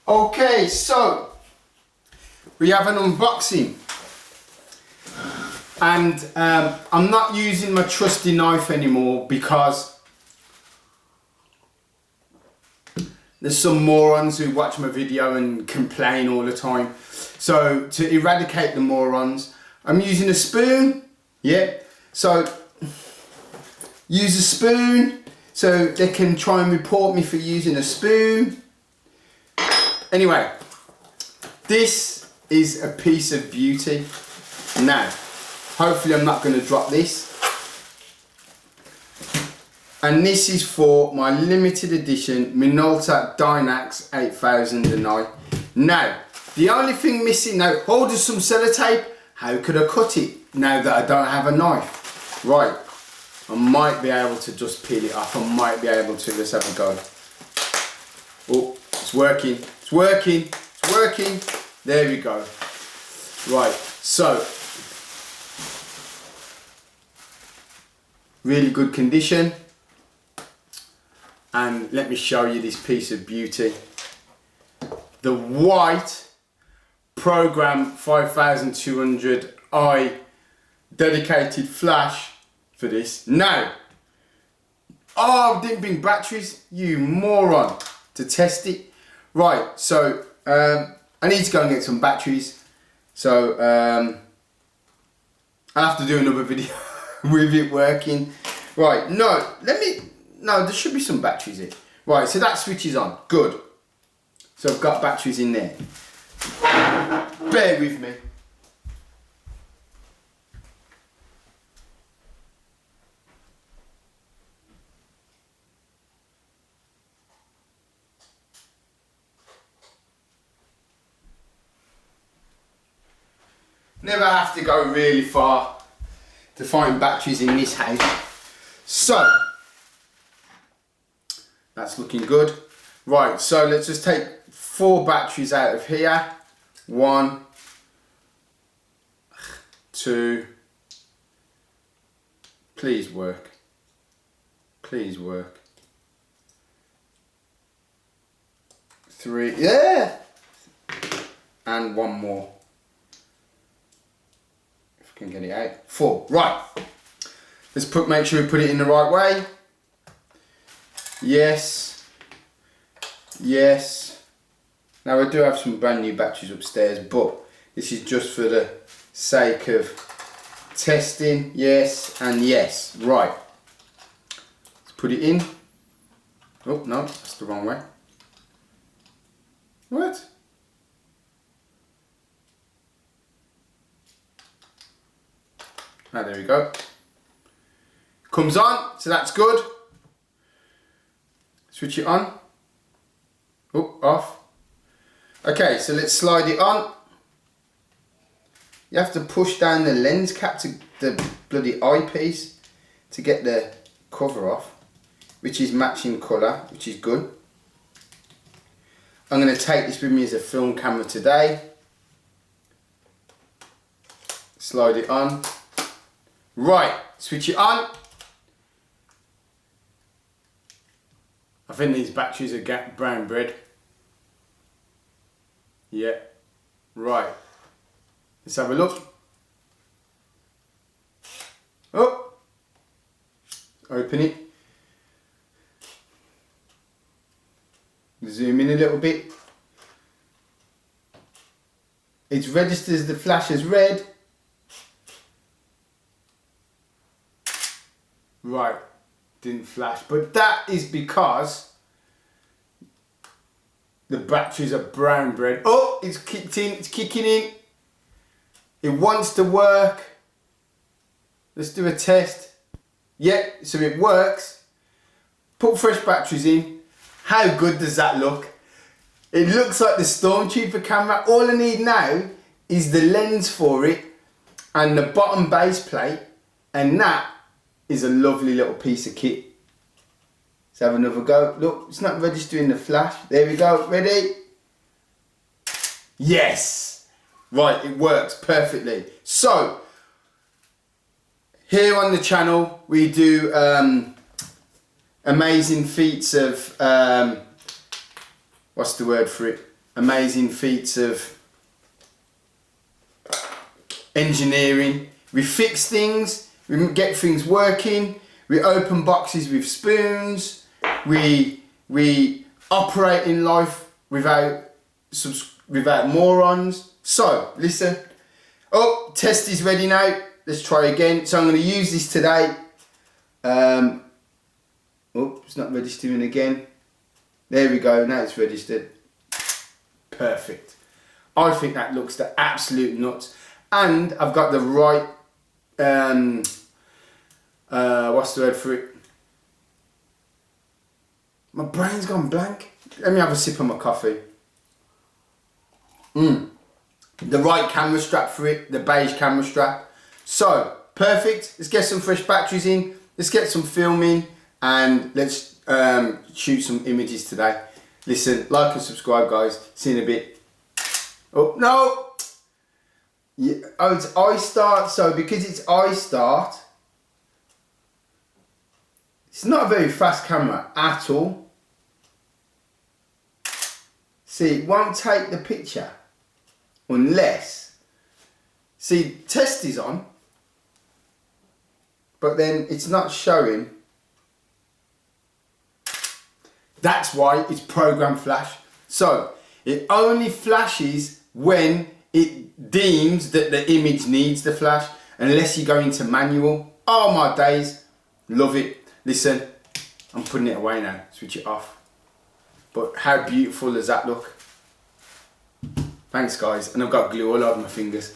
Okay, so we have an unboxing, and I'm not using my trusty knife anymore because there's some morons who watch my video and complain all the time. So to eradicate the morons, I'm using a spoon. Yeah, so use a spoon so they can try and report me for using a spoon. Anyway, this is a piece of beauty. Now, hopefully I'm not going to drop this. And this is for my limited edition Minolta Dynax 8009. Now, the only thing missing now, hold us some sellotape. How could I cut it now that I don't have a knife? Right, I might be able to just peel it off. I might be able to. Let's have a go. Oh, it's working. It's working. It's working. There we go. Right, so really good condition. And let me show you this piece of beauty. The white Program 5200i dedicated flash for this. Now, oh, I didn't bring batteries, you moron, to test it. Right, so I need to go and get some batteries. So I'll have to do another video with it working. Right, no, there should be some batteries in. Right, so that switch is on, good. So I've got batteries in there. Bear with me. Never have to go really far to find batteries in this house. So, that's looking good. Right, so let's just take 4 batteries out of here. 1, 2, please work. Please work. 3, yeah! And 1 more. If I can get it out. 4, right. Let's make sure we put it in the right way. Yes. Yes. Now I do have some brand new batteries upstairs, but this is just for the sake of testing. Yes and yes. Right. Let's put it in. Oh no, that's the wrong way. What? Ah, there we go. Comes on, so that's good. Switch it on. Oh, off. Okay, so let's slide it on. You have to push down the lens cap to the bloody eyepiece to get the cover off, which is matching colour, which is good. I'm going to take this with me as a film camera today. Slide it on. Right, switch it on. I think these batteries are brown bread. Yeah, right. Let's have a look. Oh, open it. Zoom in a little bit. It's registered as the flash as red. Right, didn't flash, but that is because the batteries are brown bread. Oh, it's kicked in, it's kicking in. It wants to work. Let's do a test. Yeah, so it works. Put fresh batteries in. How good does that look? It looks like the Stormtrooper camera. All I need now is the lens for it and the bottom base plate, and that is a lovely little piece of kit. Let's have another go. Look, it's not registering the flash. There we go. Ready? Yes! Right, it works perfectly. So, here on the channel, we do amazing feats of, what's the word for it? amazing feats of engineering. We fix things, we get things working, we open boxes with spoons, we operate in life without morons. So, listen. Oh, test is ready now. Let's try again. So I'm going to use this today. Oh, it's not registering again. There we go, now it's registered. Perfect. I think that looks the absolute nuts. And I've got the right, what's the word for it? My brain's gone blank. Let me have a sip of my coffee. The right camera strap for it, the beige camera strap. So, perfect. Let's get some fresh batteries in. Let's get some filming and let's shoot some images today. Listen, like and subscribe, guys. See you in a bit. Oh, no! Yeah, oh, it's iStart. So, because it's iStart, it's not a very fast camera at all. See, it won't take the picture unless, see, test is on, but then it's not showing. That's why it's program flash. So it only flashes when it deems that the image needs the flash, unless you go into manual. Oh my days, love it. Listen, I'm putting it away now, switch it off. But how beautiful does that look? Thanks guys, and I've got glue all over my fingers.